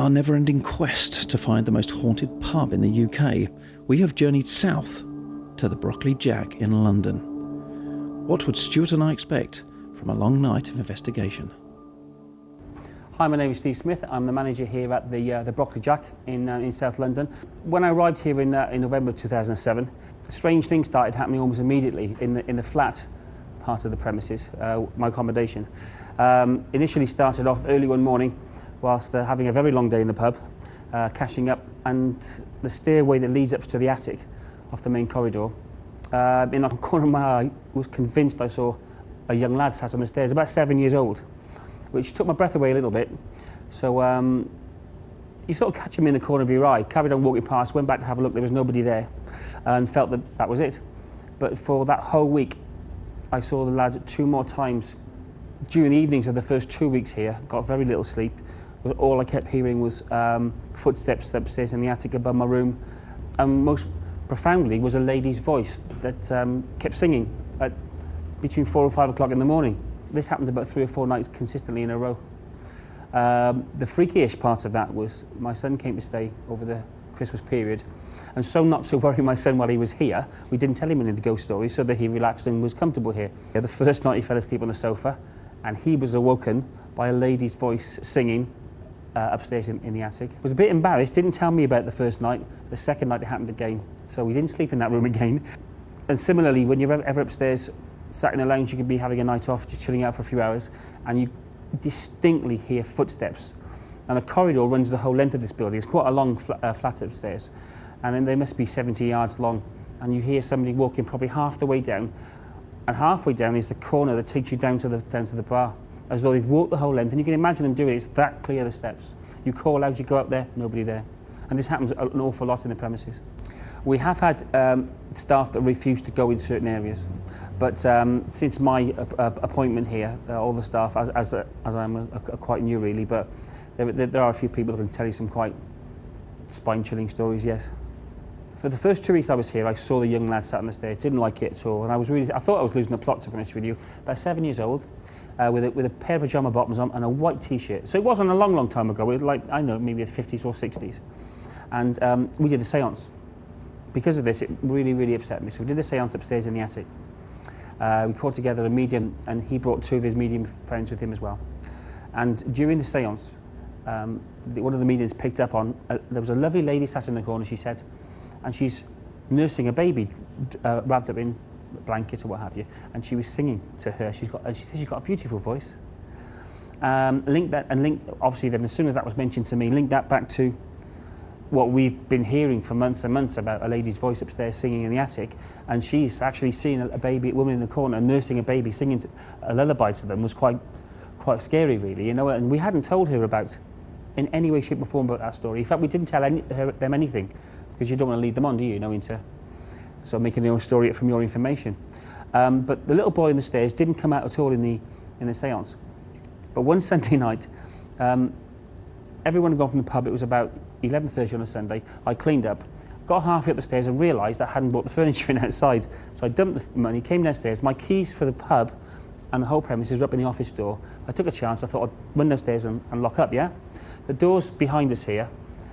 our never-ending quest to find the most haunted pub in the UK, we have journeyed south to the Brockley Jack in London. What would Stuart and I expect from a long night of investigation? Hi, my name is Steve Smith. I'm the manager here at the Brockley Jack in South London. When I arrived here in November 2007, strange things started happening almost immediately in the flat part of the premises, my accommodation. Initially started off early one morning whilst having a very long day in the pub, cashing up, and the stairway that leads up to the attic off the main corridor. In the corner of my eye, I was convinced I saw a young lad sat on the stairs, about 7 years old, which took my breath away a little bit. So you sort of catch him in the corner of your eye, carried on walking past, went back to have a look, there was nobody there, and felt that that was it. But for that whole week, I saw the lad 2 more times. During the evenings of the first 2 weeks here, got very little sleep. But all I kept hearing was footsteps upstairs in the attic above my room. And most profoundly was a lady's voice that kept singing at between 4 and 5 o'clock in the morning. This happened about 3 or 4 nights consistently in a row. The freakiest part of that was my son came to stay over the Christmas period, and so not to worry my son while he was here, we didn't tell him any of the ghost stories so that he relaxed and was comfortable here. The first night he fell asleep on the sofa, and he was awoken by a lady's voice singing upstairs in the attic. Was a bit embarrassed, didn't tell me about the first night. The second night it happened again, so we didn't sleep in that room again. And similarly, when you're ever upstairs, sat in the lounge, you could be having a night off, just chilling out for a few hours, and you distinctly hear footsteps. And the corridor runs the whole length of this building. It's quite a long flat upstairs, and then they must be 70 yards long. And you hear somebody walking probably half the way down, and halfway down is the corner that takes you down to the bar, as though they've walked the whole length. And you can imagine them doing it. It's that clear, the steps. You call out, you go up there, nobody there. And this happens an awful lot in the premises. We have had staff that refuse to go in certain areas, but since my appointment here, all the staff, as I'm quite new really, but there are a few people that can tell you some quite spine-chilling stories, yes. For the first 2 weeks I was here, I saw the young lad sat on the stairs, didn't like it at all, and I thought I was losing the plot, to be honest with you. About 7 years old, with a pair of pyjama bottoms on and a white t-shirt. So it wasn't a long time ago, it was like, I don't know, maybe the 50s or 60s. And we did a séance. Because of this, it really upset me. So we did a séance upstairs in the attic. We called together a medium, and he brought 2 of his medium friends with him as well. And during the séance, one of the mediums picked up on, there was a lovely lady sat in the corner, she said, and she's nursing a baby wrapped up in a blanket or what have you, and she was singing to her. She said she's got a beautiful voice. Obviously then as soon as that was mentioned to me, link that back to what we've been hearing for months and months about a lady's voice upstairs singing in the attic, and she's actually seen a woman in the corner nursing a baby, singing a lullaby to them. Was quite scary, really, you know. And we hadn't told her about, in any way, shape or form, about that story. In fact, we didn't tell them anything, because you don't want to lead them on, do you, into sort of making their own story from your information. But the little boy on the stairs didn't come out at all in the séance. But one Sunday night, everyone had gone from the pub. It was about 11:30 on a Sunday. I cleaned up, got halfway up the stairs and realised I hadn't brought the furniture in outside. So I dumped the money, came downstairs. My keys for the pub and the whole premises were up in the office door. I took a chance. I thought I'd run downstairs and lock up, yeah? The doors behind us here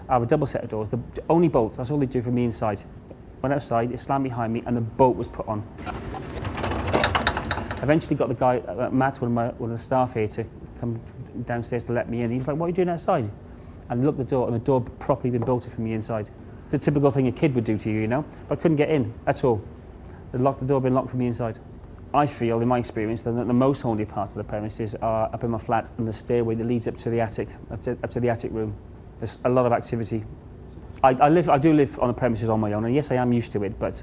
are a double set of doors. The only bolts, that's all they do from the inside. Went outside, it slammed behind me, and the bolt was put on. Eventually got the guy, Matt, one of the staff here, to come downstairs to let me in. He was like, "What are you doing outside?" And looked at the door, and the door had properly been bolted from the inside. It's a typical thing a kid would do to you, you know? But I couldn't get in at all. The door had been locked from the inside. I feel, in my experience, that the most haunted parts of the premises are up in my flat and the stairway that leads up to the attic, up to the attic room. There's a lot of activity. I do live on the premises on my own, and yes, I am used to it, but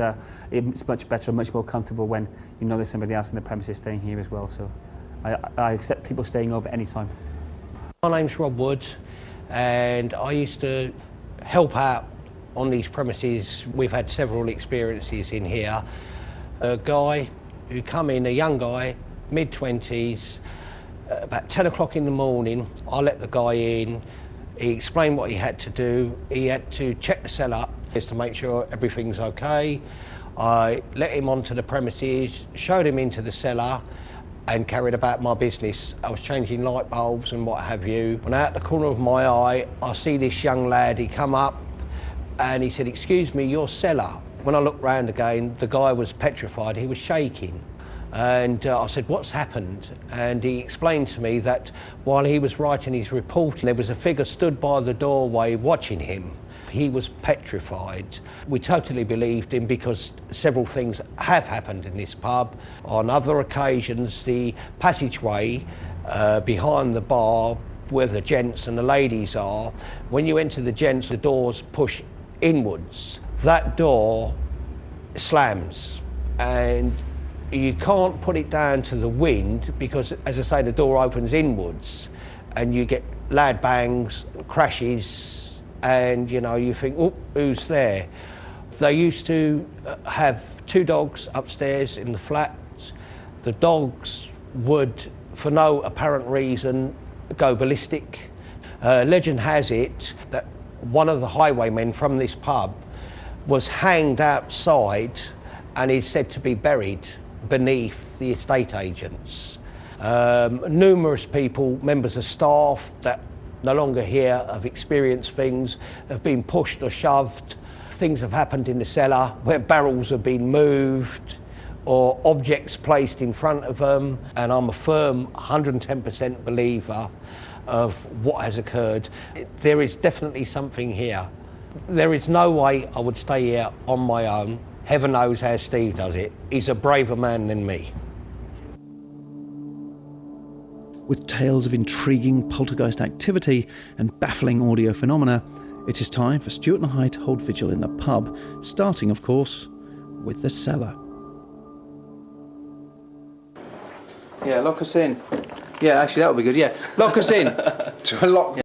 it's much better and much more comfortable when you know there's somebody else in the premises staying here as well. So I accept people staying over any time. My name's Rob Woods, and I used to help out on these premises. We've had several experiences in here. A guy who come in, a young guy, mid-20s, about 10 o'clock in the morning, I let the guy in. He explained what he had to do. He had to check the cellar just to make sure everything's okay. I let him onto the premises, showed him into the cellar, and carried about my business. I was changing light bulbs and what have you. And out the corner of my eye, I see this young lad. He come up and he said, "Excuse me, your cellar." When I looked round again, the guy was petrified. He was shaking. And I said, "What's happened?" And he explained to me that while he was writing his report, there was a figure stood by the doorway watching him. He was petrified. We totally believed him because several things have happened in this pub. On other occasions, the passageway behind the bar where the gents and the ladies are, when you enter the gents, the doors push inwards. That door slams and you can't put it down to the wind because, as I say, the door opens inwards and you get loud bangs, crashes, and you think, "Oh, who's there?" They used to have 2 dogs upstairs in the flats. The dogs would, for no apparent reason, go ballistic. Legend has it that one of the highwaymen from this pub was hanged outside and is said to be buried beneath the estate agents. Numerous people, members of staff that no longer here, have experienced things, have been pushed or shoved. Things have happened in the cellar where barrels have been moved or objects placed in front of them, and I'm a firm 110% believer of what has occurred. There is definitely something here. There is no way I would stay here on my own. Heaven knows how Steve does it. He's a braver man than me. With tales of intriguing poltergeist activity and baffling audio phenomena, it is time for Stuart and I to hold vigil in the pub, starting, of course, with the cellar. Yeah, lock us in. Yeah, actually that would be good, yeah. Lock us in. To a lock.